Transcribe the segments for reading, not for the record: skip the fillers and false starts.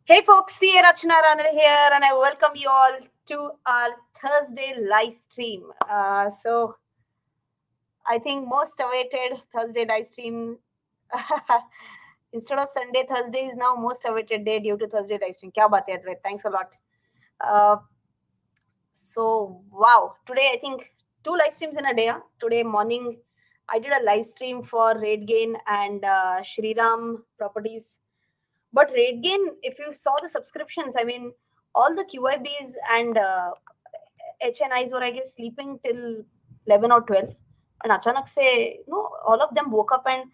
Hey folks, Rachana Ranade here, and I welcome you all to our Thursday live stream. I think most awaited Thursday live stream. Instead of Sunday, Thursday is now most awaited day due to Thursday live stream. Kya baat hai, Advait? Thanks a lot. Uh, wow, today I think two live streams in a day. Huh? Today morning, I did a live stream for RateGain and Shriram Properties. But RateGain, if you saw the subscriptions, I mean, all the QIBs and HNIs were, I guess, sleeping till 11 or 12. And achanak se, all of them woke up and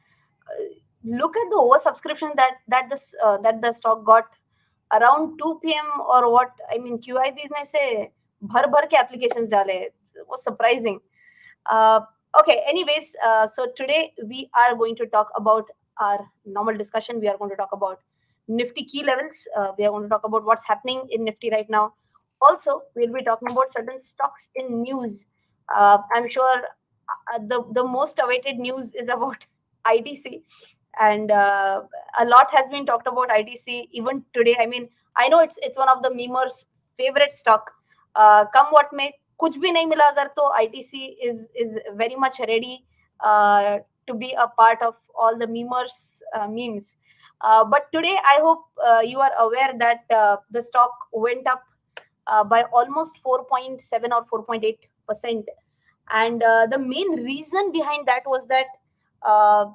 look at the oversubscription that the stock got around 2 p.m. or what. I mean, QIBs ne se bhar ke applications dale. It was surprising. Okay, anyways, so today we are going to talk about our normal discussion. We are going to talk about Nifty key levels. We are going to talk about what's happening in Nifty right now. Also, we'll be talking about certain stocks in news. I'm sure the most awaited news is about ITC, and a lot has been talked about ITC even today. I mean, I know it's one of the memers' favorite stock. Come what may, कुछ भी नहीं मिला अगर तो ITC is very much ready to be a part of all the memers memes. But today, I hope you are aware that the stock went up by almost 4.7 or 4.8%. And the main reason behind that was that uh,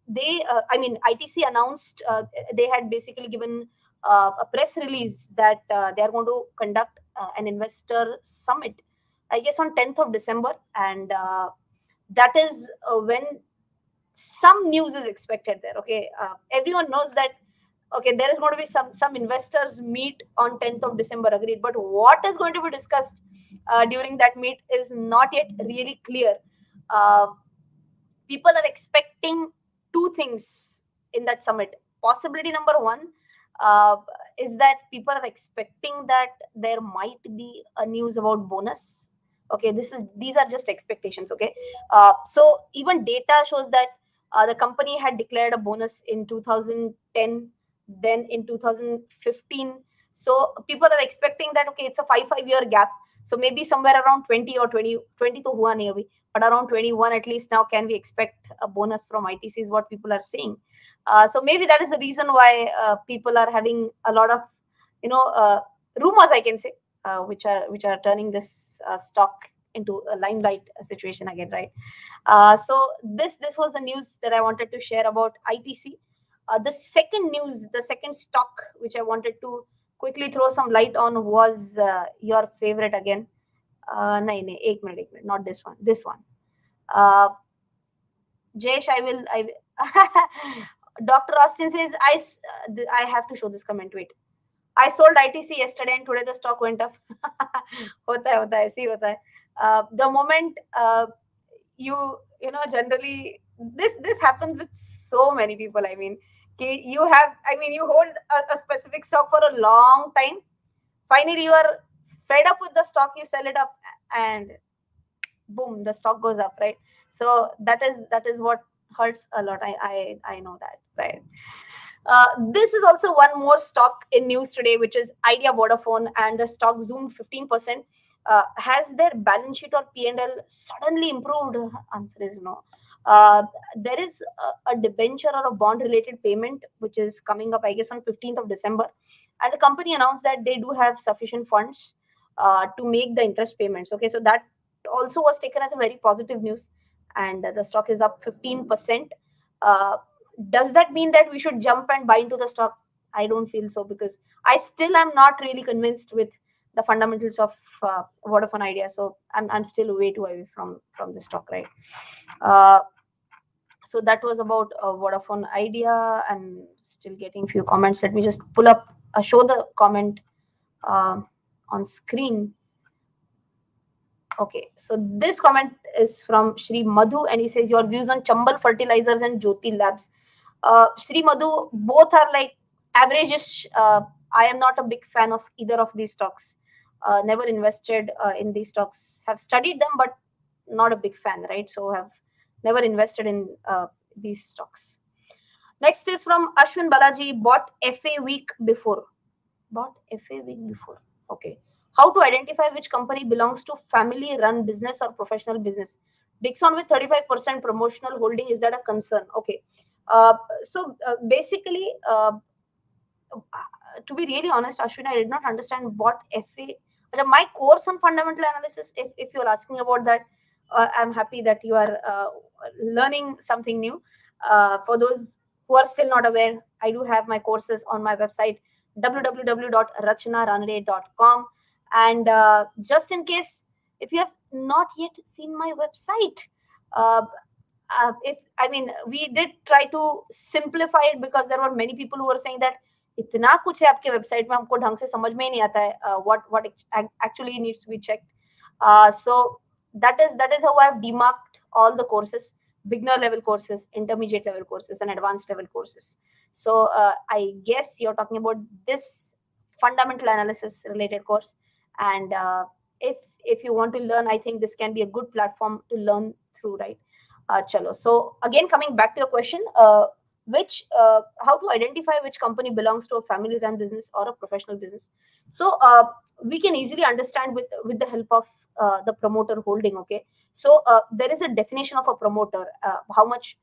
ITC announced, they had basically given a press release that they are going to conduct an investor summit, I guess, on 10th of December. And that is when some news is expected there. Okay, everyone knows that. Okay, there is going to be some investors meet on 10th of December, agreed. But what is going to be discussed during that meet is not yet really clear. Uh, People are expecting two things in that summit. Possibility number one is that people are expecting that there might be a news about bonus. Okay, these are just expectations. Okay, so even data shows that the company had declared a bonus in 2010, then in 2015. So people are expecting that, okay, it's a 5 year gap. So maybe somewhere around 20 or 20 to hua nahi abhi, but around 21 at least now can we expect a bonus from ITC is what people are saying. So maybe that is the reason why people are having a lot of rumors, I can say, which are turning this stock into a limelight situation again, right? So this was the news that I wanted to share about ITC. The second stock which I wanted to quickly throw some light on was your favorite again. No, एक minute, not this one. This one. Jayesh, Dr. Austin says, I have to show this comment. Wait. I sold ITC yesterday and today the stock went up. होता है, see होता है. The moment generally this happens with so many people. I mean, you hold a specific stock for a long time. Finally, you are fed up with the stock, you sell it up, and boom, the stock goes up, right? So that is what hurts a lot. I know that, right? This is also one more stock in news today, which is Idea Vodafone, and the stock zoomed 15%. Has their balance sheet or P&L suddenly improved? Answer is no. There is a debenture or a bond related payment which is coming up, I guess, on 15th of December, and the company announced that they do have sufficient funds to make the interest payments. Okay, so that also was taken as a very positive news, and the stock is up 15%. Does that mean that we should jump and buy into the stock? I don't feel so, because I still am not really convinced with the fundamentals of Vodafone Idea. So I'm still way too away from the stock, right? So that was about Vodafone Idea, and still getting few comments. Let me just pull up, show the comment on screen. Okay, so this comment is from Shri Madhu, and he says, your views on Chambal Fertilizers and Jyoti Labs. Shri Madhu, both are like average-ish. I am not a big fan of either of these stocks. Never invested in these stocks. Have studied them, but not a big fan, right? So have never invested in these stocks. Next is from Ashwin Balaji. Bought FA week before. Bought FA week before. Okay. How to identify which company belongs to family run business or professional business? Dixon with 35% promotional holding, is that a concern? Okay. Basically, to be really honest, Ashwin, I did not understand what FA. My course on fundamental analysis, if you're asking about that, I'm happy that you are learning something new. For those who are still not aware, I do have my courses on my website www.rachanaranade.com. And just in case, if you have not yet seen my website, uh, if I mean, we did try to simplify it because there were many people who were saying that इतना कुछ है आपके website में, हमको ढंग से समझ में ही नहीं आता है what actually needs to be checked. So that is how I've demarked all the courses: beginner level courses, intermediate level courses, and advanced level courses. So I guess you're talking about this fundamental analysis related course, and if you want to learn, I think this can be a good platform to learn through, right? Chalo. So again, coming back to your question, how to identify which company belongs to a family run business or a professional business? So we can easily understand with the help of the promoter holding. Okay, so there is a definition of a promoter. How much?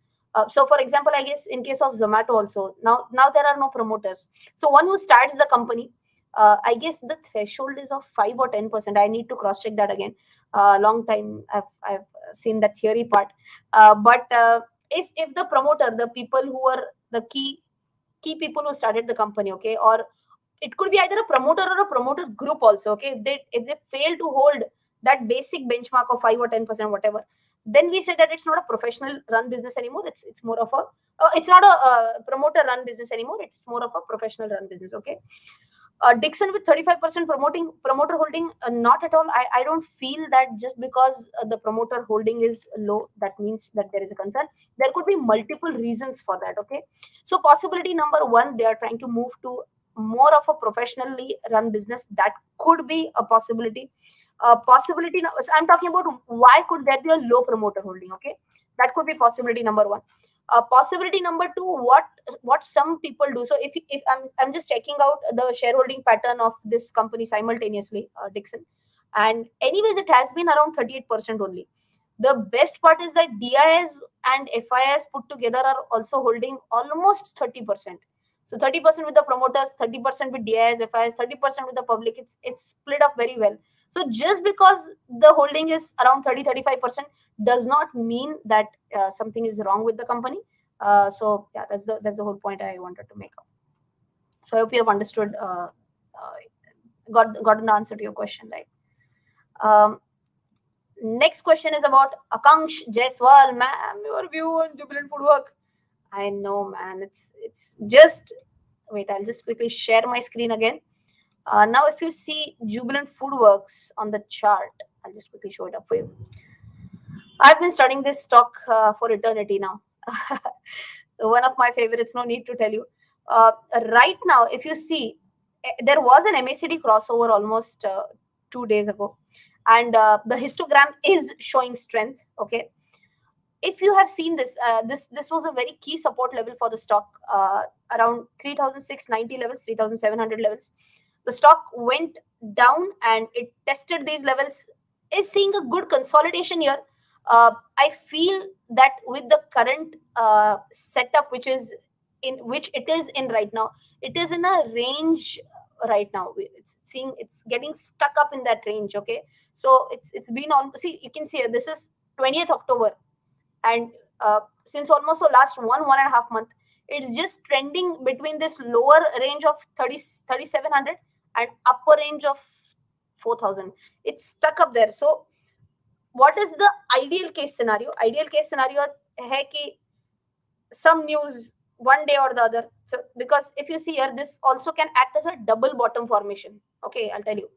So for example, I guess in case of Zomato also, now there are no promoters. So one who starts the company, I guess the threshold is of 5 or 10%. I need to cross check that again. Long time I've seen that theory part. But if the promoter, the people who are the key people who started the company, okay, or it could be either a promoter or a promoter group also, okay, if they fail to hold that basic benchmark of 5 or 10%, whatever, then we say that it's not a professional run business anymore. It's more of a it's not a promoter run business anymore. It's more of a professional run business. Okay. Dixon with 35% promoter holding, not at all. I don't feel that just because the promoter holding is low, that means that there is a concern. There could be multiple reasons for that. Okay, so possibility number one, they are trying to move to more of a professionally run business. That could be a possibility. I'm talking about why could there be a low promoter holding. Okay, that could be possibility number one. Possibility number two, what some people do. So if I'm just checking out the shareholding pattern of this company simultaneously, Dixon, and anyways it has been around 38% only. The best part is that DIS and FIS put together are also holding almost 30%. So 30% with the promoters, 30% with DIS, FIS, 30% with the public. It's split up very well. So just because the holding is around 30-35% does not mean that something is wrong with the company. So yeah, that's the whole point I wanted to make up. So I hope you have understood, gotten the answer to your question, right? Next question is about Akanksh Jaiswal. Ma'am, your view on Jubilant Foodwork. I know, man. It's just wait. I'll just quickly share my screen again. Now, if you see Jubilant Foodworks on the chart, I'll just quickly show it up for you. I've been studying this stock for eternity now. One of my favorites, no need to tell you. Right now, if you see, there was an MACD crossover almost 2 days ago, and the histogram is showing strength. Okay, if you have seen this, this was a very key support level for the stock, around 3,690 levels, 3,700 levels. The stock went down and it tested these levels, is seeing a good consolidation here. I feel that with the current setup, which it is in right now, it is in a range right now. It's getting stuck up in that range. Okay, so it's been on. See, you can see here, this is 20th October, and since almost the last 1.5 month, it's just trending between this lower range of 3,700 and upper range of 4,000. It's stuck up there. So what is the ideal case scenario? Ideal case scenario hai ki some news one day or the other. So because if you see here, this also can act as a double bottom formation. Okay, I'll tell you.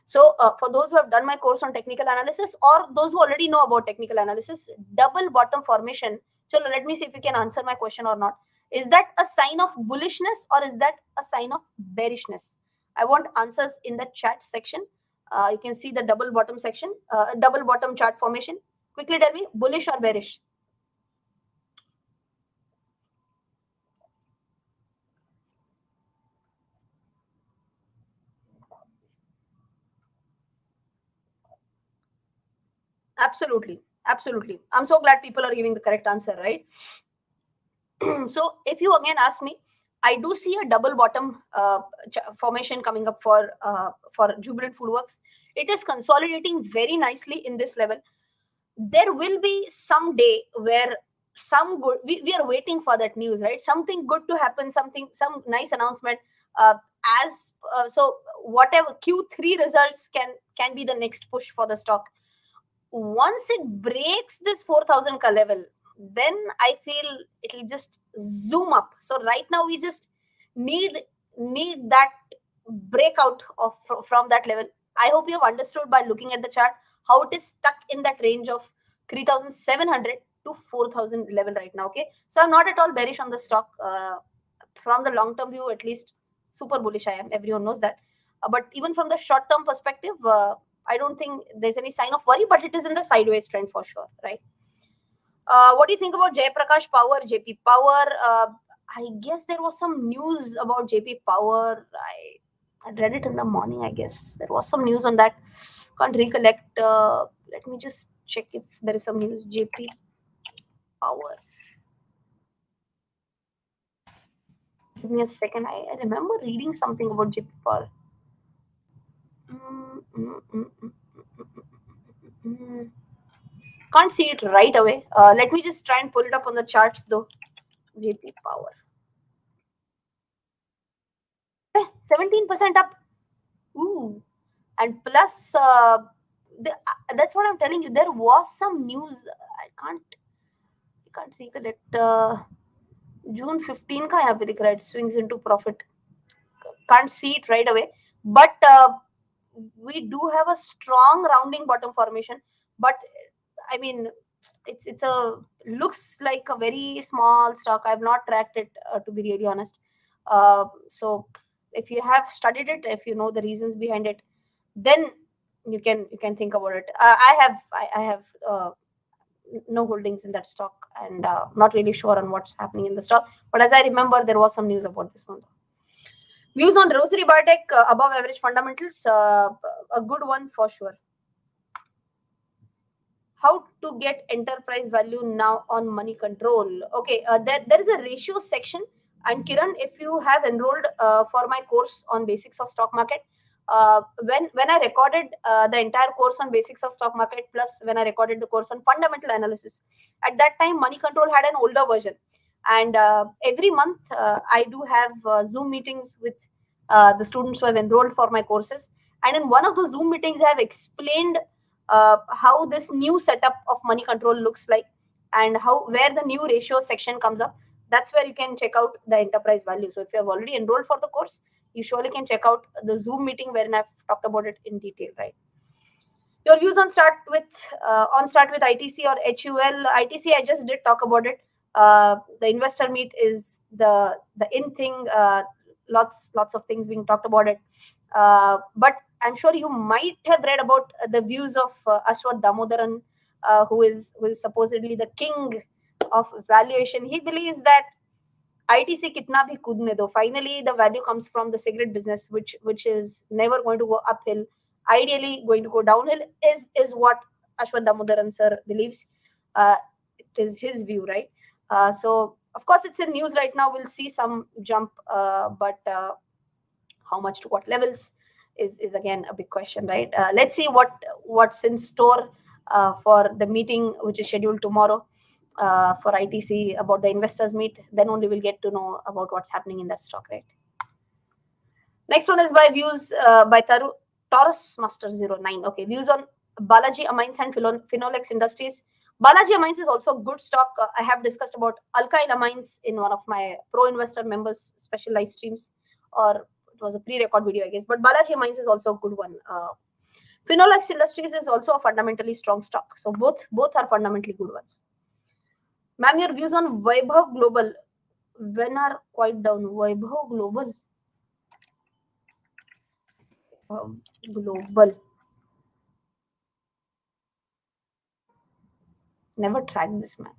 So for those who have done my course on technical analysis, or those who already know about technical analysis, double bottom formation. So let me see if you can answer my question or not. Is that a sign of bullishness or is that a sign of bearishness? I want answers in the chat section. You can see the double bottom section, double bottom chart formation. Quickly tell me, bullish or bearish? Absolutely. Absolutely. I'm so glad people are giving the correct answer, right? So if you again ask me, I do see a double bottom formation coming up for Jubilant Foodworks. It is consolidating very nicely in this level. There will be some day where some good, we are waiting for that news, right? Something good to happen, some nice announcement. uh, as So whatever Q3 results can be the next push for the stock. Once it breaks this 4,000 ka level, then I feel it'll just zoom up. So right now we just need that breakout from that level. I hope you have understood by looking at the chart how it is stuck in that range of 3,700 to 4,000 level right now. Okay, so I'm not at all bearish on the stock. From the long term view, at least, super bullish I am. Everyone knows that. But even from the short term perspective, I don't think there's any sign of worry, but it is in the sideways trend for sure, right? What do you think about Jayaprakash Power, JP Power? I guess there was some news about JP Power. I read it in the morning, I guess. There was some news on that. Can't recollect. Let me just check if there is some news. JP Power. Give me a second. I remember reading something about JP Power. Mm, mm, mm, mm, mm. Can't see it right away. Let me just try and pull it up on the charts though. JP Power. 17% up. Ooh. And plus, that's what I'm telling you. There was some news. I can't recollect. June 15 का यहाँ पे दिख रहा है. It swings into profit. Can't see it right away. But we do have a strong rounding bottom formation. But I mean, it's a looks like a very small stock. I've not tracked it, to be really honest. So if you have studied it, if you know the reasons behind it, then you can think about it. I have no holdings in that stock, and not really sure on what's happening in the stock. But as I remember, there was some news about this one. Views on Rosary Biotech, above average fundamentals, a good one for sure. How to get enterprise value now on money control? Okay, there is a ratio section. And Kiran, if you have enrolled for my course on basics of stock market, when I recorded the entire course on basics of stock market, plus when I recorded the course on fundamental analysis, at that time money control had an older version. And every month I do have Zoom meetings with the students who have enrolled for my courses. And in one of those Zoom meetings, I have explained how this new setup of money control looks like, and how where the new ratio section comes up. That's where you can check out the enterprise value. So if you have already enrolled for the course, you surely can check out the Zoom meeting wherein I've talked about it in detail, right? Your views on start with ITC or HUL. ITC, I just did talk about it. The investor meet is the in thing. Lots of things being talked about it. But I'm sure you might have read about the views of Ashwath Damodaran, who is supposedly the king of valuation. He believes that ITC kitna bhi kudne do. Finally, the value comes from the cigarette business, which is never going to go uphill. Ideally, going to go downhill is what Ashwath Damodaran sir believes. It is his view, right? So of course, it's in news right now. We'll see some jump, but how much to what levels is again a big question, right? Let's see what's in store for the meeting which is scheduled tomorrow for ITC about the investors meet. Then only we'll get to know about what's happening in that stock, right? Next one is by views by Taurus Master 09. Okay, views on Balaji Amines and Phenolics Industries. Balaji Amines is also a good stock. I have discussed about alkyl amines in one of my pro investor members special live streams, or it was a pre-record video, I guess. But Balaji Amines is also a good one. Phenolics Industries is also a fundamentally strong stock. So both are fundamentally good ones. Ma'am, your views on Vaibhav Global. When are quite down? Vaibhav Global. Global. Never tracked this, man.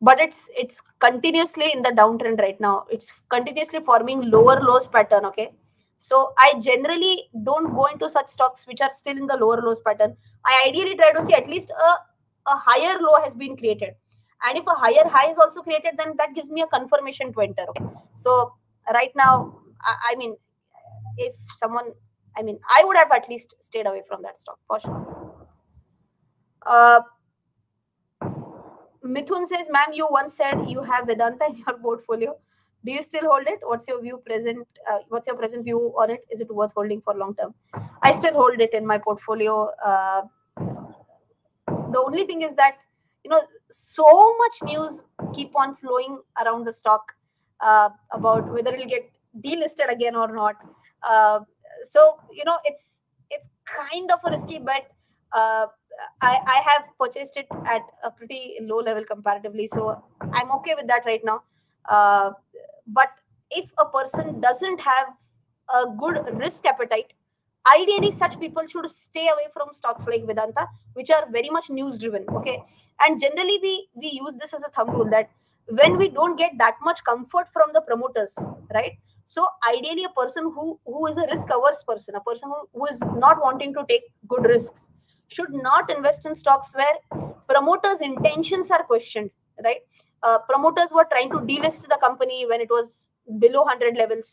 But it's continuously in the downtrend right now. It's continuously forming lower lows pattern. Okay, So I generally don't go into such stocks which are still in the lower lows pattern. I ideally try to see at least a higher low has been created. And if a higher high is also created, then that gives me a confirmation to enter. Okay. So right now, I mean, if someone, I mean, I would have at least stayed away from that stock for sure. Mithun says, ma'am, you once said you have Vedanta in your portfolio. Do you still hold it? What's your view present? What's your present view on it? Is it worth holding for long term? I still hold it in my portfolio. The only thing is that, so much news keep on flowing around the stock about whether it'll get delisted again or not. Uh, so it's kind of a risky bet. Uh, I have purchased it at a pretty low level comparatively, so I'm okay with that right now. But if a person doesn't have a good risk appetite, ideally such people should stay away from stocks like Vedanta, which are very much news driven. Okay, and generally we use this as a thumb rule that when we don't get that much comfort from the promoters, right? So ideally a person who is a risk averse person, a person who is not wanting to take good risks, should not invest in stocks where promoters intentions are questioned, right? Promoters were trying to delist the company when it was below 100 levels.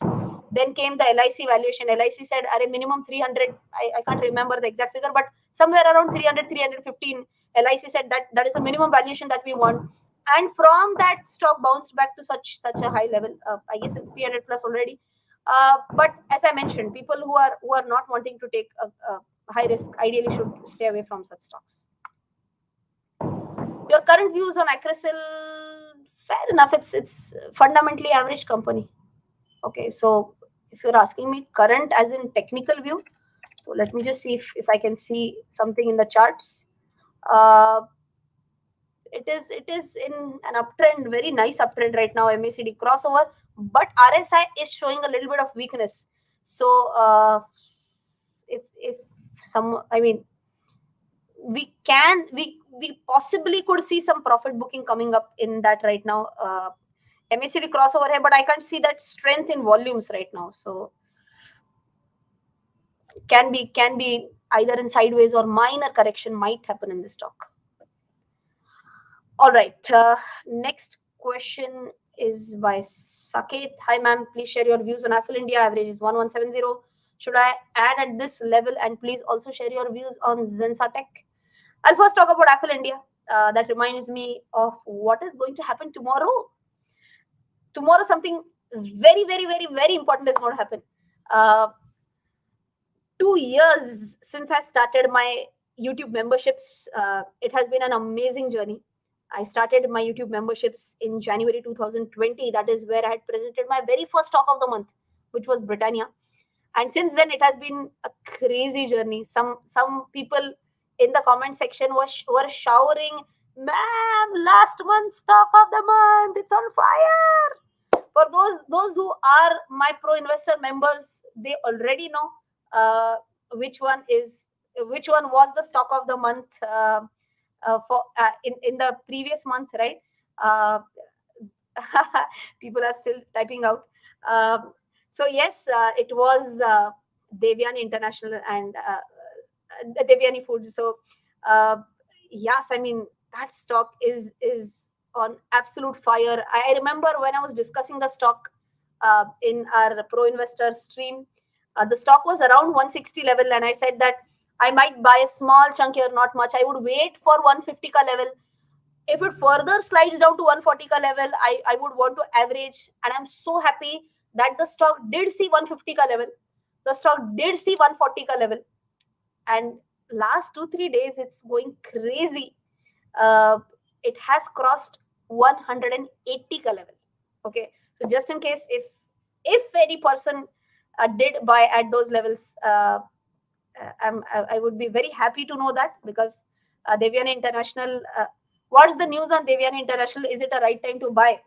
Then came the LIC valuation. LIC said, "Are minimum 300." I can't remember the exact figure, but somewhere around 300, 315. LIC said that is the minimum valuation that we want. And from that, stock bounced back to such a high level. I guess it's 300 plus already. But as I mentioned, people who are not wanting to take a high risk ideally should stay away from such stocks. Your current views on Acrysil? Fair enough. It's fundamentally average company. Okay, so if you're asking me current as in technical view, so let me just see if I can see something in the charts. Uh, it is in an uptrend, very nice uptrend right now, MACD crossover, but RSI is showing a little bit of weakness. So if some, I mean, we possibly could see some profit booking coming up in that right now. MACD crossover here, but I can't see that strength in volumes right now. So can be either in sideways or minor correction might happen in the stock. All right. Next question is by Saket. Hi, ma'am. Please share your views on Affle India. Average is 1170. Should I add at this level? And please also share your views on Zensa Tech. I'll first talk about Affle India. That reminds me of what is going to happen tomorrow. Tomorrow, something very, very, very, very important is going to happen. 2 years since I started my YouTube memberships. It has been an amazing journey. I started my YouTube memberships in January 2020. That is where I had presented my very first talk of the month, which was Britannia. And since then, it has been a crazy journey. Some people in the comment section were showering, "Ma'am, last month's talk of the month, it's on fire." For those who are my pro investor members, they already know which one was the stock of the month for in the previous month, right? Uh, People are still typing out. So yes, it was Devyani International and Devyani Foods. So yes, I mean that stock is on absolute fire. I remember when I was discussing the stock in our pro investor stream, the stock was around 160 level, and I said that I might buy a small chunk here, not much. I would wait for 150 ka level. If it further slides down to 140 ka level, I would want to average. And I'm so happy that the stock did see 150 ka level. The stock did see 140 ka level. And last 2-3 days, it's going crazy. It has crossed 180 ka level. Okay. So just in case, if any person did buy at those levels, I would be very happy to know that, because Devyani International, what's the news on Devyani International? Is it a right time to buy?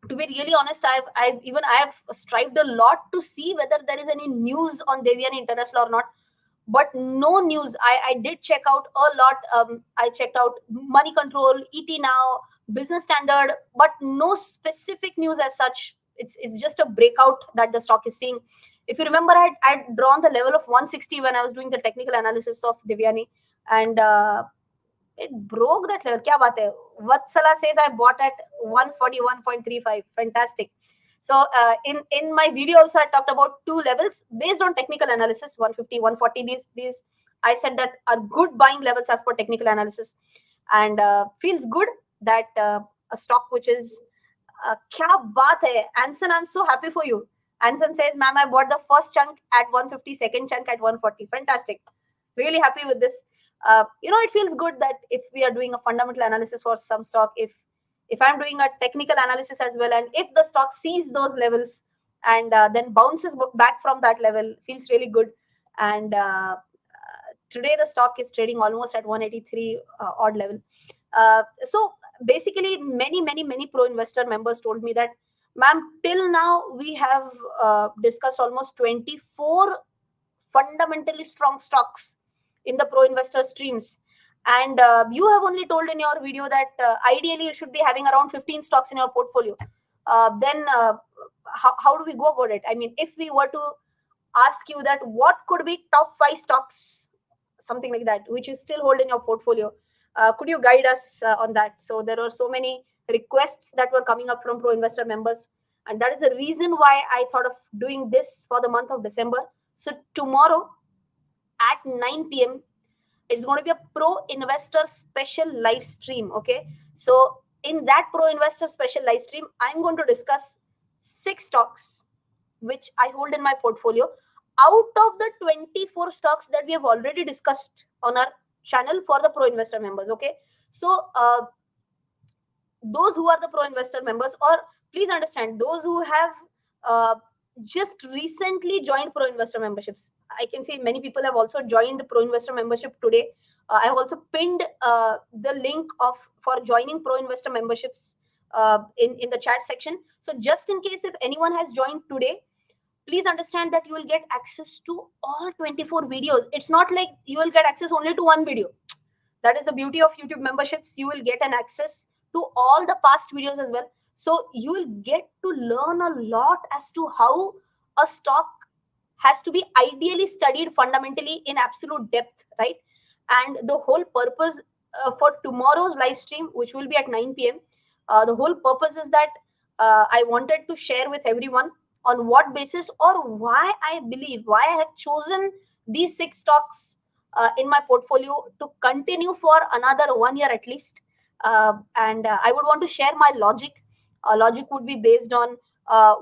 To be really honest, I have strived a lot to see whether there is any news on Devyani International or not, but no news. I did check out a lot. I checked out Money Control, ET Now, Business Standard, but no specific news as such. It's just a breakout that the stock is seeing. If you remember, I'd drawn the level of 160 when I was doing the technical analysis of Devyani, and it broke that level. Kya baat hai? Vatsala says I bought at 141.35. Fantastic. So in my video also I talked about two levels based on technical analysis, 150, 140. These I said that are good buying levels as per technical analysis, and feels good that a stock which is kya baat hai, Anson, I'm so happy for you. Anson says, ma'am, I bought the first chunk at 150, second chunk at 140. Fantastic. Really happy with this. It feels good that if we are doing a fundamental analysis for some stock, if I'm doing a technical analysis as well, and if the stock sees those levels and then bounces back from that level, feels really good. And today the stock is trading almost at 183 odd level. So basically, many pro investor members told me that, ma'am, till now we have discussed almost 24 fundamentally strong stocks in the pro investor streams, and you have only told in your video that ideally you should be having around 15 stocks in your portfolio. Then how do we go about it? I mean, if we were to ask you that what could be top 5 stocks, something like that, which you still hold in your portfolio, could you guide us on that? So there were so many requests that were coming up from pro investor members, and that is the reason why I thought of doing this for the month of December. So tomorrow at 9 p.m. it's going to be a pro investor special live stream. Okay, so in that pro investor special live stream, I'm going to discuss 6 stocks which I hold in my portfolio out of the 24 stocks that we have already discussed on our channel for the pro investor members. Okay, so those who are the pro investor members, or please understand, those who have uh, just recently joined pro investor memberships. I can see many people have also joined pro investor membership today. I have also pinned the link of for joining pro investor memberships in the chat section. So just in case if anyone has joined today, please understand that you will get access to all 24 videos. It's not like you will get access only to one video. That is the beauty of YouTube memberships. You will get an access to all the past videos as well. So you will get to learn a lot as to how a stock has to be ideally studied fundamentally in absolute depth, right? And the whole purpose for tomorrow's live stream, which will be at 9 p.m., the whole purpose is that I wanted to share with everyone on what basis or why I believe, why I have chosen these 6 stocks in my portfolio to continue for another 1 year at least. And I would want to share my logic. Logic would be based on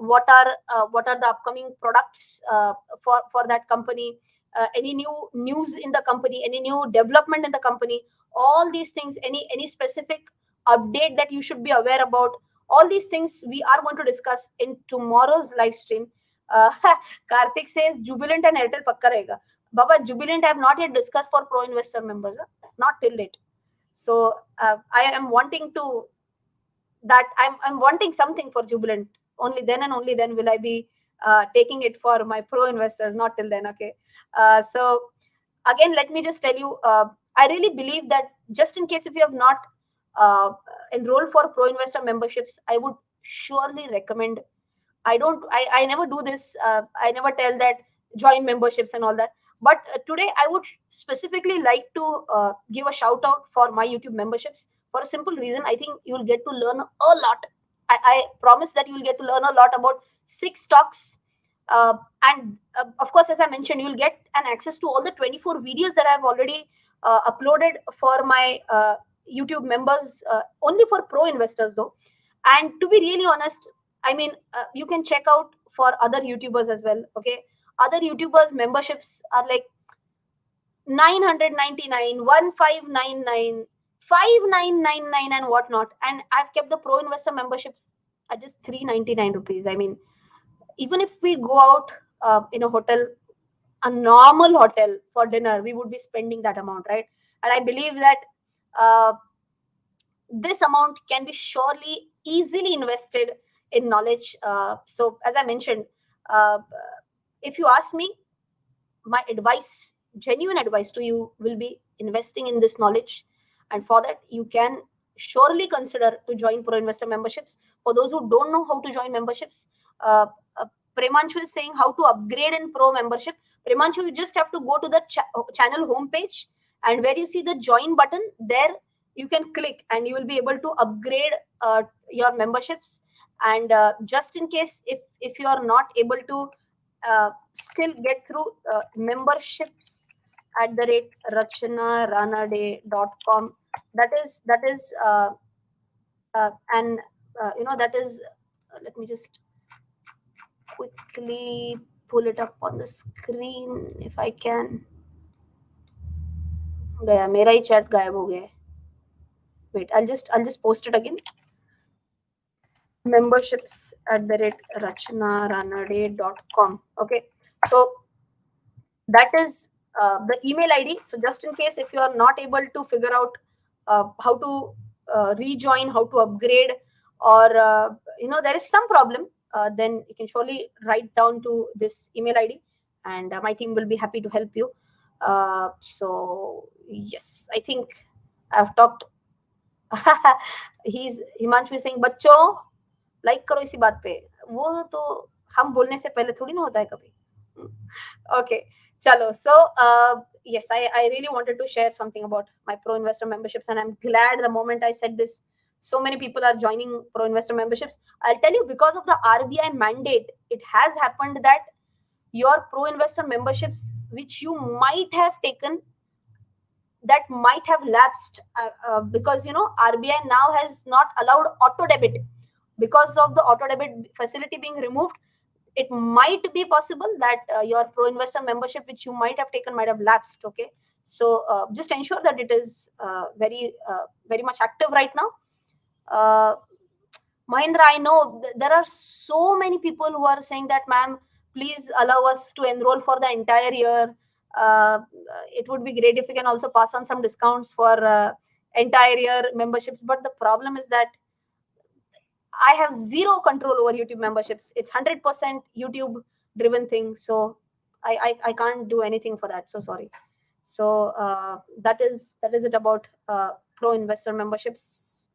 what are the upcoming products for that company, any new news in the company, any new development in the company, all these things, any specific update that you should be aware about. All these things we are going to discuss in tomorrow's live stream. uh, Karthik says Jubilant and Airtel pakka rahega. Baba, Jubilant I have not yet discussed for pro investor members, not till date. So I am wanting to that I'm wanting something for Jubilant. Only then and only then will I be taking it for my pro investors. Not till then, okay? So again, let me just tell you, I really believe that just in case if you have not uh, enrolled for pro investor memberships, I would surely recommend. I never do this. I never tell that join memberships and all that. But today I would specifically like to give a shout out for my YouTube memberships for a simple reason. I think you will get to learn a lot. I promise that you will get to learn a lot about 6 stocks. And of course, as I mentioned, you'll get an access to all the 24 videos that I've already uploaded for my YouTube members, only for pro investors though. And to be really honest, I mean, you can check out for other YouTubers as well. Okay, other YouTubers memberships are like 999, 1599, 5999, and whatnot. And I've kept the pro investor memberships at just 399 rupees. I mean, even if we go out in a hotel, a normal hotel for dinner, we would be spending that amount, right? And I believe that uh, this amount can be surely easily invested in knowledge. So as I mentioned, uh, if you ask me, my advice, genuine advice to you, will be investing in this knowledge. And for that, you can surely consider to join pro investor memberships. For those who don't know how to join memberships, uh, uh, Premanshu is saying how to upgrade in Pro membership. Premanshu, you just have to go to the channel homepage, and where you see the join button, there you can click and you will be able to upgrade your memberships. And just in case if you are not able to still get through, memberships at the rate rachanaranade.com, that is and that is, let me just quickly pull it up on the screen if I can. गया मेरा ही chat गायब हो गया है. Wait, I'll just post it again. Memberships at the rate rachanaranade.com. Okay, so that is the email ID. So just in case if you are not able to figure out how to rejoin, how to upgrade, or there is some problem, then you can surely write down to this email ID, and my team will be happy to help you. So yes, I think I've talked. Himanshu is saying, बच्चों like करो इसी बात पे. वो तो हम बोलने से पहले थोड़ी ना होता है कभी. Okay, chalo. So yes, I really wanted to share something about my Pro Investor memberships, and I'm glad the moment I said this, so many people are joining Pro Investor memberships. I'll tell you, because of the RBI mandate, it has happened that your Pro Investor memberships, which you might have taken, that might have lapsed, because RBI now has not allowed auto debit. Because of the auto debit facility being removed, it might be possible that your Pro Investor membership, which you might have taken, might have lapsed. Okay, so just ensure that it is very much active right now. Mahendra, I know there are so many people who are saying that, ma'am, please allow us to enroll for the entire year. It would be great if you can also pass on some discounts for entire year memberships. But the problem is that I have zero control over YouTube memberships. It's 100% YouTube driven thing. So I can't do anything for that. So sorry. So that is it about Pro Investor memberships.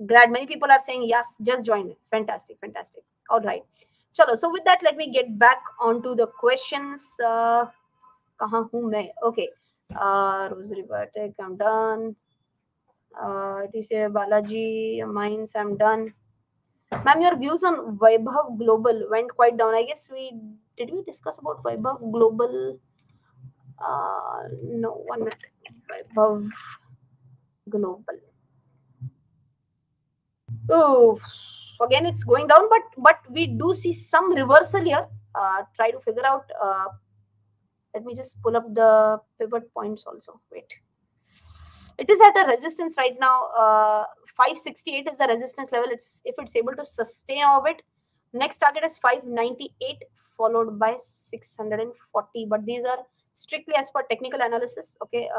Glad many people are saying yes, just join it. Fantastic. All right. Chalo. So with that, let me get back onto the questions. Kahan hu main? Okay. Rosary Phadke, I'm done. It is Balaji, Mines, I'm done. Ma'am, your views on Vaibhav Global went quite down. I guess we discuss about Vaibhav Global? No, 1 minute. Vaibhav Global. Oh, again it's going down, but we do see some reversal here. Try to figure out. Let me just pull up the pivot points also. Wait. It is at a resistance right now. 568 is the resistance level. If it's able to sustain of it, next target is 598, followed by 640. But these are strictly as per technical analysis. Okay,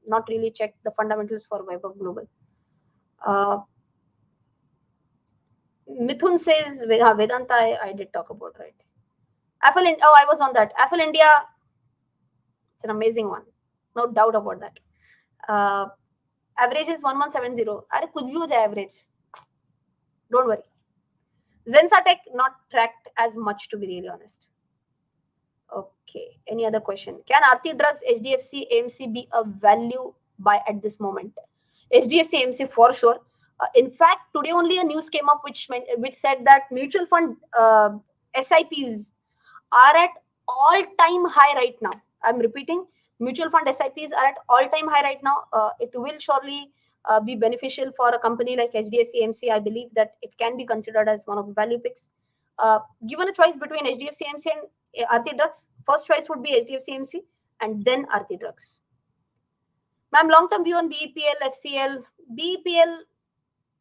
not really check the fundamentals for Vaibhav Global. Mithun says Vedanta. I did talk about, right? Apple. I was on that. Apple India. It's an amazing one, no doubt about that. Average is 1170. अरे कुछ भी हो जाए average. Don't worry. Zensatech not tracked as much, to be really honest. Okay. Any other question? Can Aarti Drugs, HDFC, AMC be a value buy at this moment? HDFC, AMC for sure. In fact, today only a news came up which said that mutual fund SIPs are at all-time high right now. I'm repeating, mutual fund SIPs are at all-time high right now. It will surely be beneficial for a company like HDFC AMC. I believe that it can be considered as one of the value picks. Given a choice between HDFC AMC and Aarti Drugs, first choice would be HDFC AMC and then Aarti Drugs. Ma'am, long-term view on BEPL, FCL. BEPL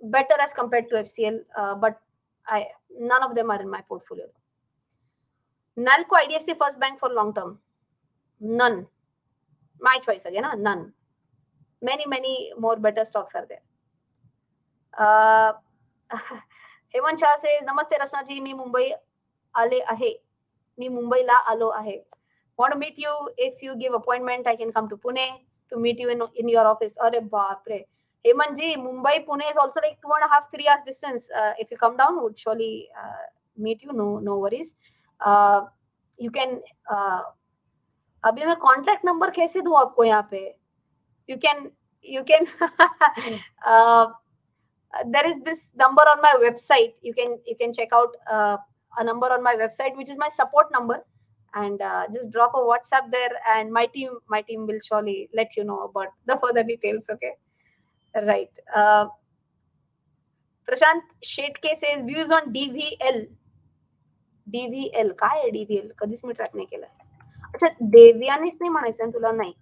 better as compared to FCL, but none of them are in my portfolio. Nalco, IDFC First Bank for long term. None. My choice again, none. Many more better stocks are there. Hemant Shah says, Namaste Rachana ji, mi Mumbai ale ahe. Mi Mumbai la alo ahe. Want to meet you? If you give appointment, I can come to Pune to meet you in your office. Arre baapre. Hemant ji, Mumbai, Pune is also like 2.5-3 hours distance. If you come down, would surely meet you. No worries. You can अभी मैं contact number कैसे दूं आपको यहाँ पे? You can there is this number on my website. You can check out a number on my website, which is my support number, and just drop a WhatsApp there, and my team will surely let you know about the further details. Okay, right. Prashant Shetke says views on DVL. DVL काय आहे DVL? कधीच मी track नाही केलं. अच्छा, देव्यानेच नाही म्हणायचं ना तुला? नाही,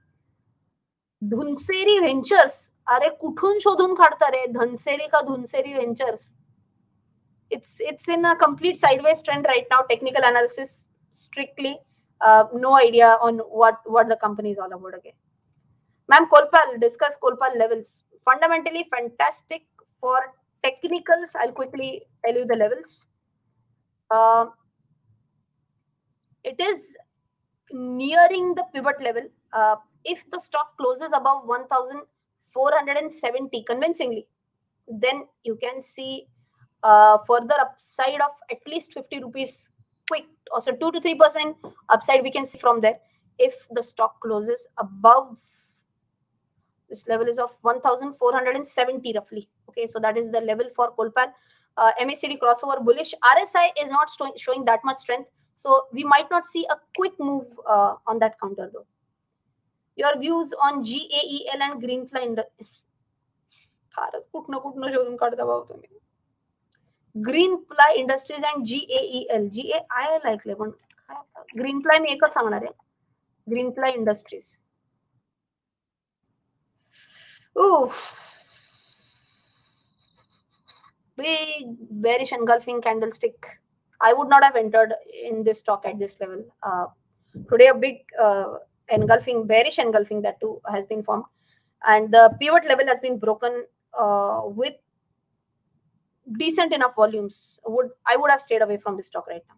धुनसेरी व्हेंचर्स. अरे कुठून शोधून काढता रे? धनसेरी का धुनसेरी ventures? It's in a complete sideways trend right now. Technical analysis strictly, no idea on what the company is all about. Okay, ma'am, Kolpal, discuss Kolpal levels. Fundamentally fantastic. For technicals, I'll quickly tell you the levels. It is nearing the pivot level. If the stock closes above 1470 convincingly, then you can see further upside of at least 50 rupees quick. Also 2 to 3% upside we can see from there if the stock closes above this level is of 1470 roughly. Okay, so that is the level for Kolpal. MACD crossover bullish. RSI is not showing that much strength, so we might not see a quick move on that counter though. Your views on GAEL and Greenfly Greenfly Industries and GAEL. GAIL ऐकले पण Greenfly मी एकच सांगणार आहे. Greenfly Industries. Ooh. Big bearish engulfing candlestick. I would not have entered in this stock at this level. Today, a big bearish engulfing that too has been formed, and the pivot level has been broken with decent enough volumes. I would have stayed away from this stock right now.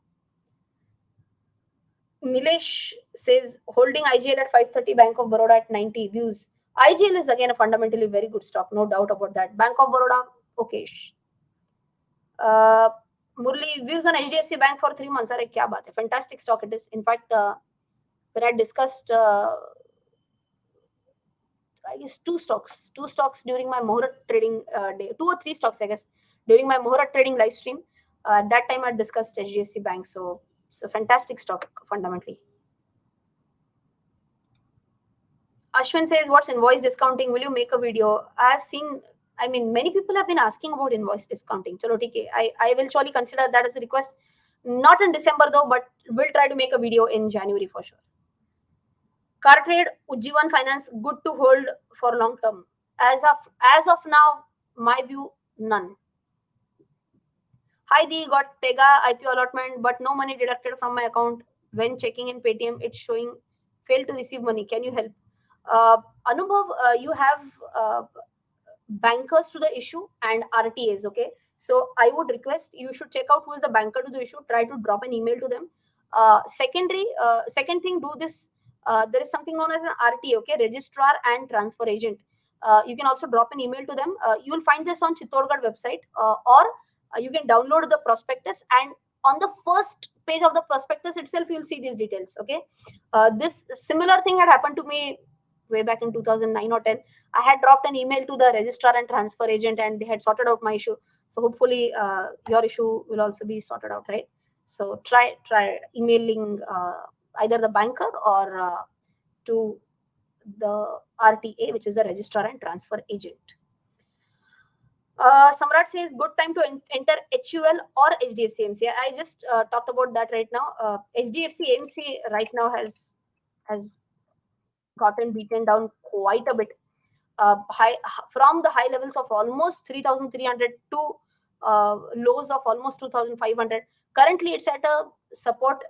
Nilesh says holding IGL at 530, Bank of Baroda at 90 views. IGL is again a fundamentally very good stock, no doubt about that. Bank of Baroda, okay. Murli, views on HDFC Bank for 3 months. Arey, kya baat hai? Fantastic stock it is. In fact, when I discussed, I guess two stocks during my Muhurat trading day, 2 or 3 stocks, I guess, during my Muhurat trading live stream. At that time, I discussed HDFC Bank. So it's a fantastic stock fundamentally. Ashwin says, what's invoice discounting? Will you make a video? I have seen, many people have been asking about invoice discounting. Chalo, okay. I will surely consider that as a request. Not in December though, but we'll try to make a video in January for sure. Car trade, Ujjivan Finance, good to hold for long term. As of now, my view, none. Hi, Dee, got Tega IPO allotment, but no money deducted from my account. When checking in Paytm, it's showing failed to receive money. Can you help? Anubhav, you have bankers to the issue and RTAs, okay? So I would request you should check out who is the banker to the issue. Try to drop an email to them. Second thing, do this. There is something known as an RTA, okay? Registrar and Transfer Agent. You can also drop an email to them. You will find this on Chittorgarh website, or you can download the prospectus, and on the first page of the prospectus itself, you will see these details, okay? This similar thing had happened to me way back in 2009 or 10. I had dropped an email to the registrar and transfer agent, and they had sorted out my issue. So hopefully your issue will also be sorted out, right? So try emailing either the banker or to the RTA, which is the registrar and transfer agent. Samrat says, good time to enter HUL or HDFC AMC. I just talked about that right now. HDFC AMC right now has gotten beaten down quite a bit. From the high levels of almost 3,300 to lows of almost 2,500. Currently, it's at a support.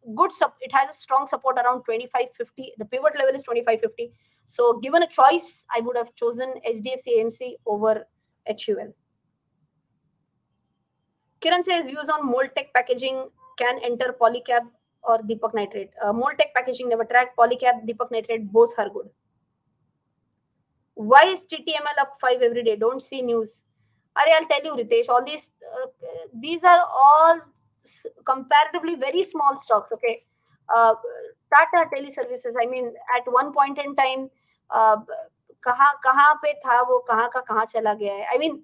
It has a strong support around 2550. The pivot level is 2550. So, given a choice, I would have chosen HDFC AMC over HUL. Kiran says views on Moltech packaging, can enter Polycab or Deepak Nitrate. Moltech packaging never tracked. Polycab, Deepak Nitrate, both are good. Why is TTML up 5 every day? Don't see news. I'll tell you, Ritesh, all these are all comparatively very small stocks. Okay, Tata Teleservices. I mean, at one point in time, कहाँ कहाँ पे था वो, कहाँ का कहाँ चला गया है. I mean,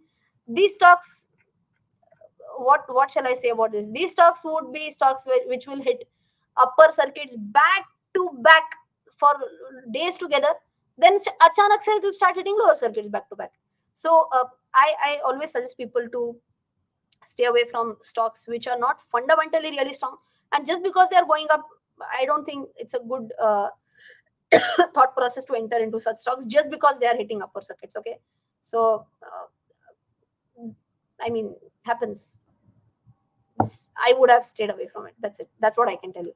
these stocks. What shall I say about this? These stocks would be stocks which will hit upper circuits back to back for days together. Then achanak se it will start hitting lower circuits back to back. So I always suggest people to stay away from stocks which are not fundamentally really strong. And just because they are going up, I don't think it's a good thought process to enter into such stocks just because they are hitting upper circuits. Okay, so I mean, happens. I would have stayed away from it. That's it. That's what I can tell you.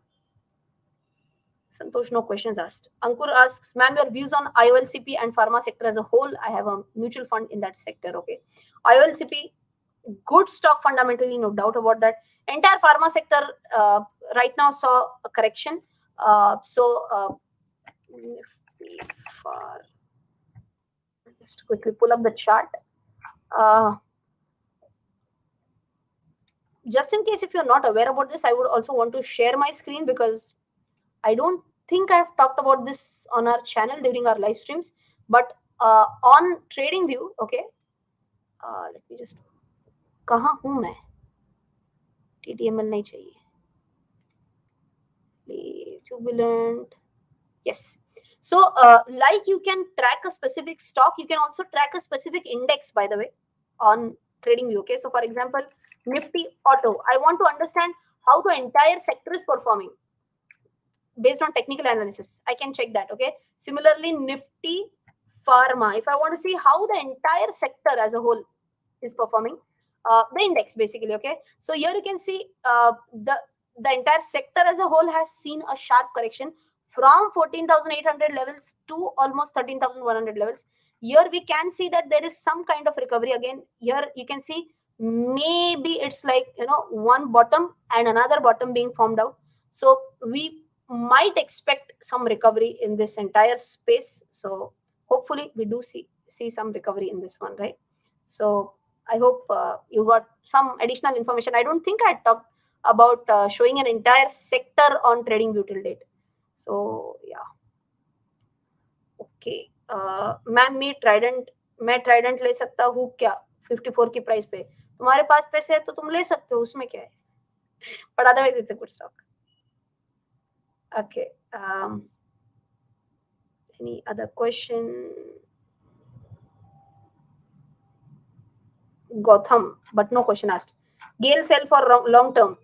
Santosh, no questions asked. Ankur asks, ma'am, your views on IOLCP and pharma sector as a whole. I have a mutual fund in that sector. Okay. IOLCP, good stock fundamentally, no doubt about that. Entire pharma sector right now saw a correction. Just quickly pull up the chart. Just in case if you're not aware about this, I would also want to share my screen because I don't think I've talked about this on our channel during our live streams, but on TradingView, okay. Let me just. कहाँ हूँ मैं? TTML नहीं चाहिए. Jubilant. Yes. So, like you can track a specific stock, you can also track a specific index, by the way, on TradingView. Okay. So, for example, Nifty Auto. I want to understand how the entire sector is performing based on technical analysis. I can check that. Okay. Similarly, Nifty Pharma. If I want to see how the entire sector as a whole is performing, the index basically. Okay. So here you can see the entire sector as a whole has seen a sharp correction from 14,800 levels to almost 13,100 levels. Here we can see that there is some kind of recovery again. Here you can see maybe it's like, one bottom and another bottom being formed out. So we might expect some recovery in this entire space. So hopefully we do see some recovery in this one, right? So I hope you got some additional information. I don't think I talked about showing an entire sector on TradingView till date. So yeah. Okay. Ma'am मैं Trident ले सकता हूँ क्या 54 की price पे? तुम्हारे पास पैसे है तो तुम ले सकते हो, उसमें क्या है? But otherwise it's a good stock. Okay. Any other question? Gotham, but no question asked. Gale sell for long term.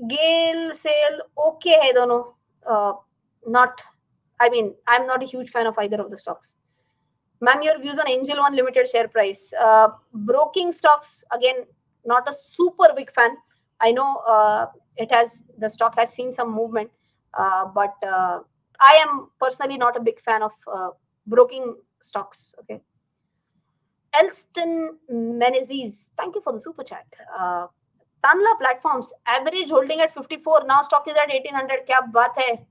Gale sale okay hai dono. Not, I mean, I'm not a huge fan of either of the stocks. Ma'am, your views on Angel One Limited share price. Broking stocks, again, not a super big fan. I know the stock has seen some movement, but I am personally not a big fan of broking stocks. Okay. Elston Menezes, thank you for the super chat. Tanla Platforms, average holding at 54. Now stock is at 1800. Kya baat hai?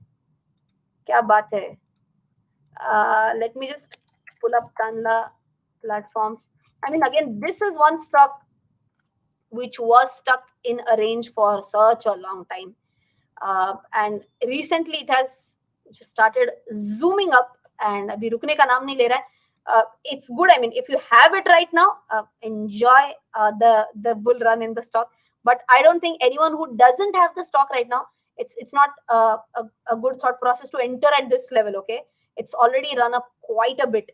Kya baat hai? Let me just pull up Tanla Platforms. I mean, again, this is one stock which was stuck in a range for such a long time. And recently it has just started zooming up and abhi rukne ka naam nahi le raha hai. It's good. I mean, if you have it right now, enjoy the bull run in the stock. But I don't think anyone who doesn't have the stock right now, it's not a good thought process to enter at this level. Okay, it's already run up quite a bit.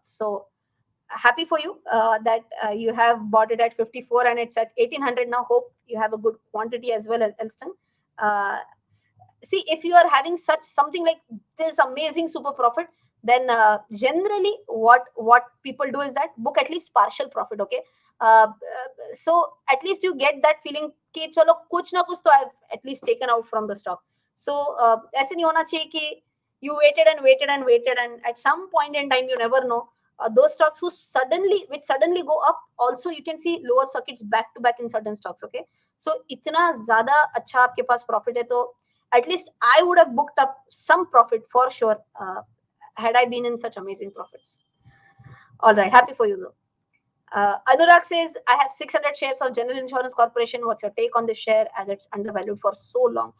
So happy for you that you have bought it at 54 and it's at 1800 now. Hope you have a good quantity as well, Elston. See, if you are having something like this amazing super profit, then generally what people do is that book at least partial profit. Okay, so at least you get that feeling कि चलो कुछ ना कुछ तो I've at least taken out from the stock. So ऐसे नहीं होना चाहिए कि you waited and at some point in time you never know. Those stocks which suddenly go up, also you can see lower circuits back to back in certain stocks. Okay, so इतना ज़्यादा अच्छा आपके पास profit है तो at least I would have booked up some profit for sure had I been in such amazing profits. All right, happy for you though. Anurag says, I have 600 shares of General Insurance Corporation. What's your take on this share as it's undervalued for so long?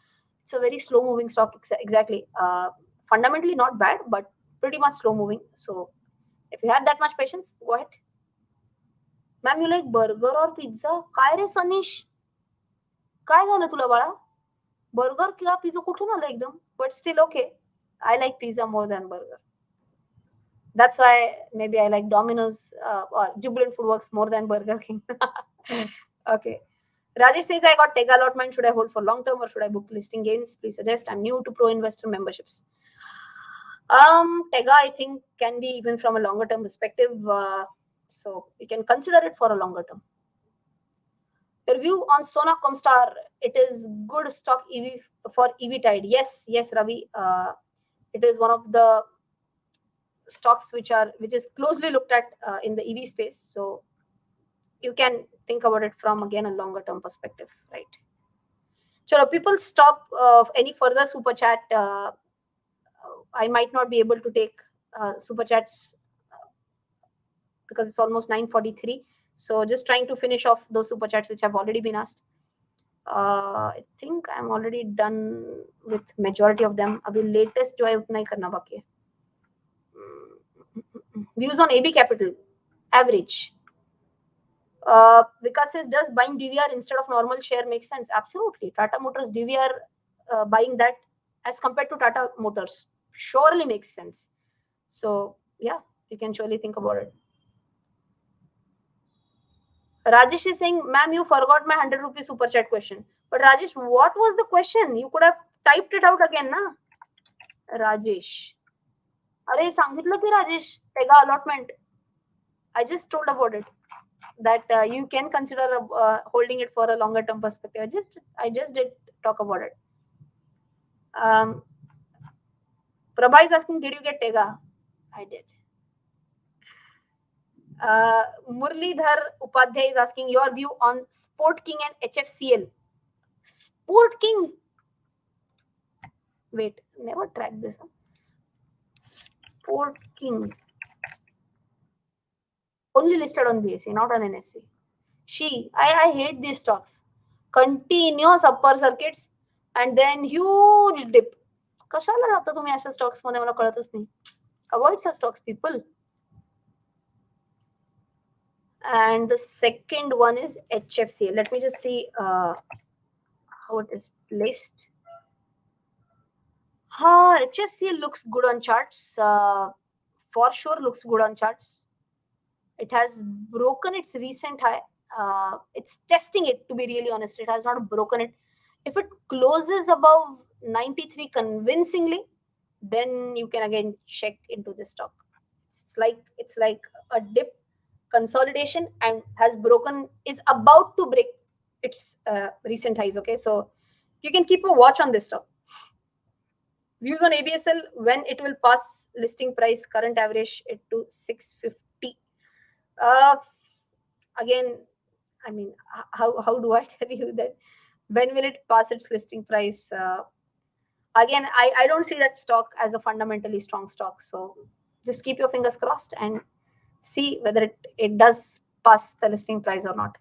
It's a very slow moving stock. Exactly. Fundamentally not bad, but pretty much slow moving. So if you have that much patience, go ahead. Ma'am, you like burger or pizza? काय रे सनीश? काय झालं तुला बाळा? Burger किंवा pizza कुठून आलं एकदम? But still okay. I like pizza more than burger. That's why maybe I like Domino's or Jubilant Foodworks more than Burger King. Okay. Rajesh says, I got Tega allotment. Should I hold for long term or should I book listing gains? Please suggest. I'm new to Pro Investor memberships. Tega, I think, can be even from a longer term perspective. So you can consider it for a longer term. The review on Sona Comstar, it is good stock EV for EV tide. Yes, Ravi. It is one of the stocks which is closely looked at in the EV space. So you can think about it from again a longer term perspective, right? So people stop any further super chat. I might not be able to take super chats because it's almost 9:43. So just trying to finish off those super chats which have already been asked. I think I'm already done with majority of them. Abhi latest jo hai utna hi karna baki hai. Views on AB Capital average. Vikas says, does buying DVR instead of normal share make sense? Absolutely. Tata Motors DVR, buying that as compared to Tata Motors surely makes sense. So yeah, you can surely think about it. Rajesh is saying, ma'am, you forgot my 100 rupee super chat question. But Rajesh, what was the question? You could have typed it out again, na? Rajesh. Arey, सांगितलं की Rajesh, Tega allotment. I just told about it. That you can consider holding it for a longer term perspective. I just did talk about it. Prabha is asking, did you get Tega? I did. Murlidhar Upadhyay is asking your view on Sport King and HFCL. Sport King. Wait, never tracked this. Huh? Sport King. Only listed on BSE, not on NSE. I hate these stocks. Continuous upper circuits and then huge dip. कशाला जाता तुम्ही अशा stocks मध्ये मला कळतच नाही. Avoid such stocks, people. And the second one is HFCL. Let me just see how it is placed. HFCL looks good on charts. For sure looks good on charts. It has broken its recent high. It's testing it, to be really honest. It has not broken it. If it closes above 93 convincingly, then you can again check into this stock. It's like a dip consolidation and is about to break its recent highs. Okay, so you can keep a watch on this stock. Views on ABSL, when it will pass listing price current average it to 650. Again, I mean, how do I tell you that when will it pass its listing price? Again, I don't see that stock as a fundamentally strong stock. So just keep your fingers crossed and see whether it does pass the listing price or not.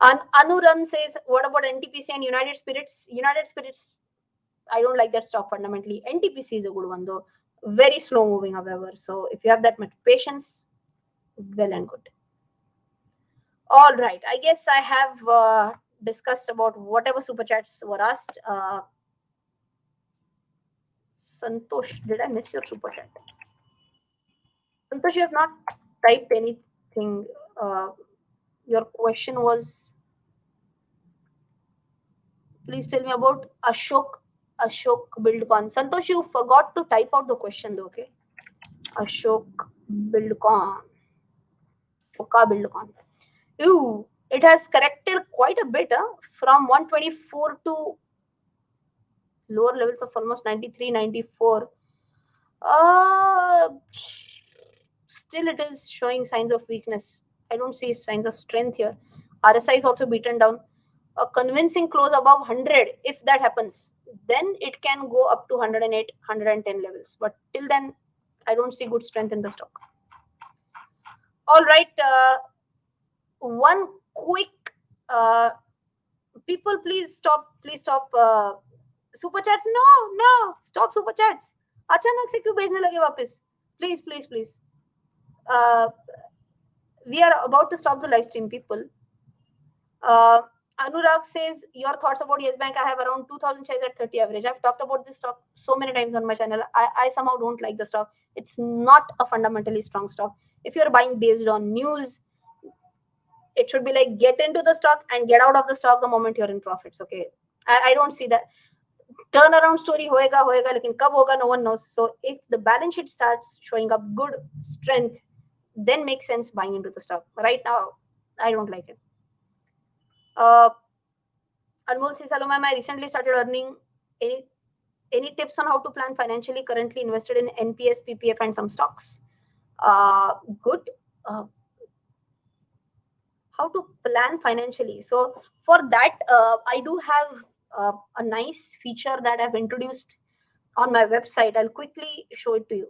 Anuran says, what about NTPC and United Spirits? United Spirits, I don't like that stock fundamentally. NTPC is a good one though. Very slow moving, however. So if you have that much patience, well and good. All right. I guess I have discussed about whatever super chats were asked. Santosh, did I miss your super chat? Santosh, you have not typed anything. Your question was, please tell me about Ashok Buildcon. Santosh, you forgot to type out the question though, okay? Ashok Buildcon. Ashoka Buildcon. Ew, it has corrected quite a bit from 124 to lower levels of almost 93, 94. Still it is showing signs of weakness. I don't see signs of strength here. RSI is also beaten down. A convincing close above 100, if that happens, then it can go up to 108, 110 levels. But till then, I don't see good strength in the stock. All right. one quick people, please stop super chats. No, stop super chats. अचानक से क्यों भेजने लगे वापस? Please. uh, we are about to stop the live stream, people. uh, Anurag says, your thoughts about Yes Bank. I have around 2000 shares at 30 average. I've talked about this stock so many times on my channel. I somehow don't like the stock. It's not a fundamentally strong stock. If you're buying based on news, it should be like get into the stock and get out of the stock the moment you're in profits. Okay, I don't see that turnaround story hoega, lekin kab hoga, no one knows. So if the balance sheet starts showing up good strength, then makes sense buying into the stock. Right now, I don't like it. Anmol says, hello ma'am, I recently started earning. Any tips on how to plan financially? Currently invested in NPS, PPF, and some stocks. Good. How to plan financially? So for that, I do have a nice feature that I've introduced on my website. I'll quickly show it to you.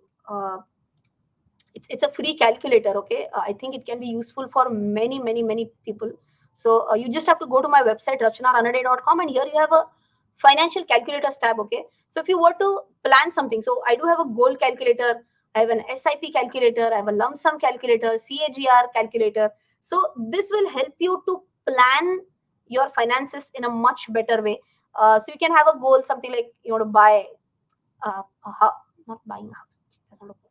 It's a free calculator. Okay, I think it can be useful for many people. So you just have to go to my website rachanaranade.com, and here you have a financial calculators tab. Okay, so if you were to plan something, so I do have a goal calculator, I have an SIP calculator, I have a lump sum calculator, CAGR calculator. So this will help you to plan your finances in a much better way. So you can have a goal, something like you want to buy a house, not buying a house, doesn't look good.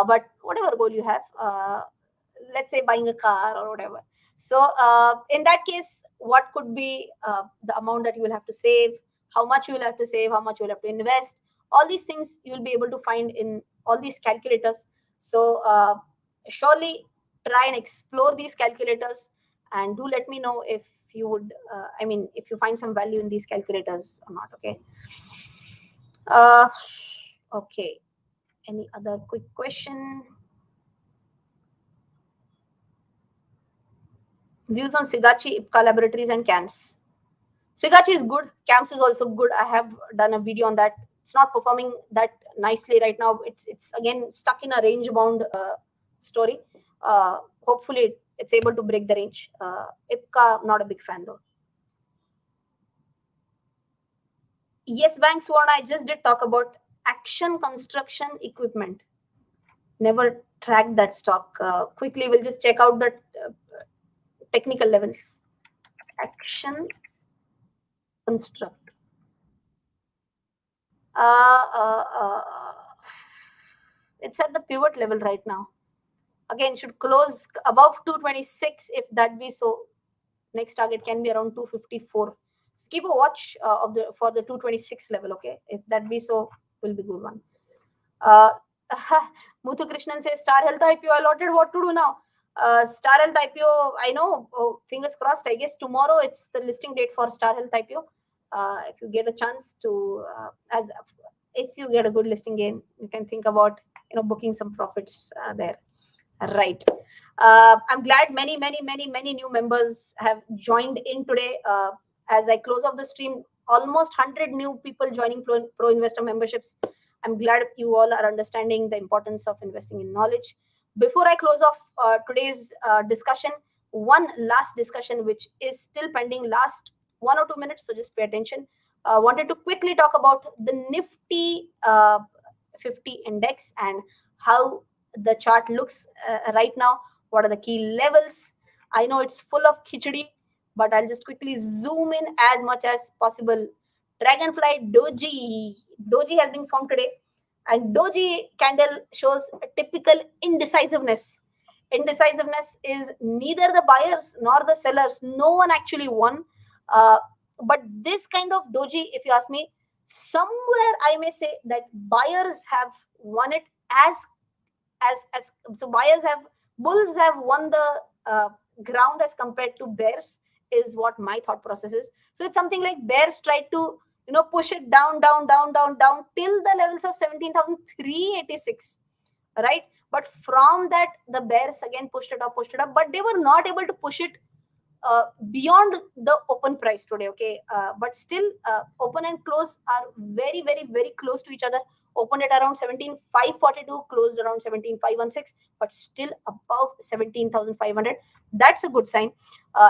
But whatever goal you have, let's say buying a car or whatever. So in that case, what could be the amount that you will have to save, how much you will have to save, how much you will have to invest, all these things you will be able to find in all these calculators. So surely try and explore these calculators, and do let me know if you would if you find some value in these calculators or not. Okay. Okay, any other quick question? Views on Sigachi, Ipca Laboratories, and CAMS. Sigachi is good. CAMS is also good. I have done a video on that. It's not performing that nicely right now. It's again stuck in a range bound story. Hopefully, it's able to break the range. Ipca, not a big fan though. Yes Bank, Swarna, I just did talk about Action Construction Equipment. Never tracked that stock. Quickly, we'll just check out the technical levels. Action Construct. It's at the pivot level right now. Again, should close above 226 if that be so. Next target can be around 254. So keep a watch for the 226 level. Okay, if that be so, will be good one. Muthu Krishnan says Star Health IPO allotted. What to do now? Star Health IPO, I know. Oh, fingers crossed. I guess tomorrow it's the listing date for Star Health IPO. If you get a chance to, if you get a good listing gain, you can think about booking some profits there. Right. I'm glad many new members have joined in today. As I close off the stream, almost 100 new people joining Pro Investor memberships. I'm glad you all are understanding the importance of investing in knowledge. Before I close off today's discussion, one last discussion which is still pending, last 1 or 2 minutes, so just pay attention. Wanted to quickly talk about the Nifty 50 index and how the chart looks right now. What are the key levels? I know it's full of khichdi, but I'll just quickly zoom in as much as possible. Dragonfly Doji has been formed today, and Doji candle shows a typical indecisiveness. Indecisiveness is neither the buyers nor the sellers. No one actually won. But this kind of Doji, if you ask me, somewhere I may say that buyers have won it as so bulls have won the ground as compared to bears, is what my thought process is. So it's something like bears tried to push it down till the levels of 17,386, right? But from that the bears again pushed it up, but they were not able to push it beyond the open price today. Okay, but still open and close are very close to each other. opened at around 17,542, closed around 17,516, but still above 17,500. That's a good sign.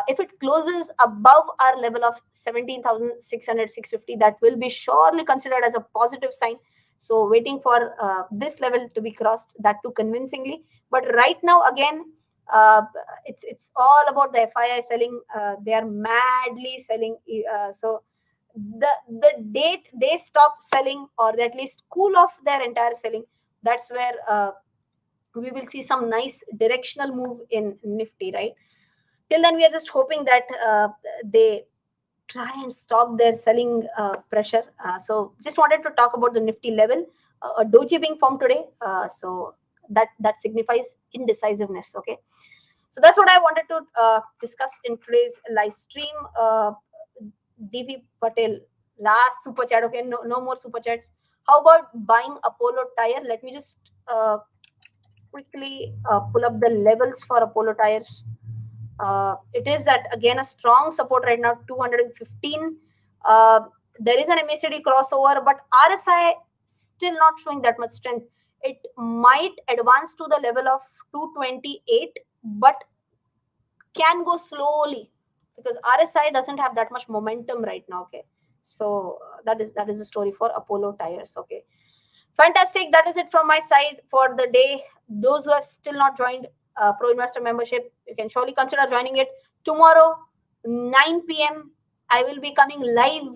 If it closes above our level of 17,600, 650, that will be surely considered as a positive sign. So waiting for this level to be crossed, that too convincingly. But right now, again, uh, it's all about the FII selling. They are madly selling. So the date they stop selling, or they at least cool off their entire selling, that's where we will see some nice directional move in Nifty, right? Till then, we are just hoping that they try and stop their selling pressure. So just wanted to talk about the Nifty level. A doji being formed today, so that signifies indecisiveness. Okay, so that's what I wanted to discuss in today's live stream. DV Patel, last super chat. Okay, no more super chats. How about buying Apollo tire? Let me just quickly pull up the levels for Apollo tires. It is at again a strong support right now, 215. Uh, there is an MACD crossover, but RSI still not showing that much strength. It might advance to the level of 228, but can go slowly because RSI doesn't have that much momentum right now. Okay, so that is the story for Apollo tires. Okay, fantastic. That is it from my side for the day. Those who have still not joined Pro Investor membership, you can surely consider joining it. Tomorrow, 9 p.m., I will be coming live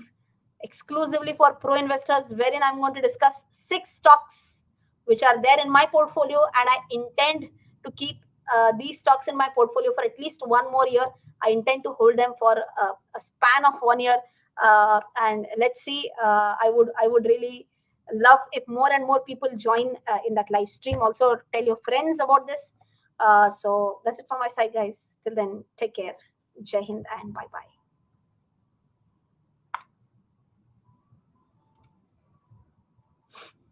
exclusively for Pro Investors, wherein I'm going to discuss 6 stocks which are there in my portfolio, and I intend to keep these stocks in my portfolio for at least one more year. I intend to hold them for a span of 1 year, and let's see. I would really love if more and more people join in that live stream. Also, tell your friends about this. So that's it from my side, guys. Till then, take care. Jai Hind and bye bye.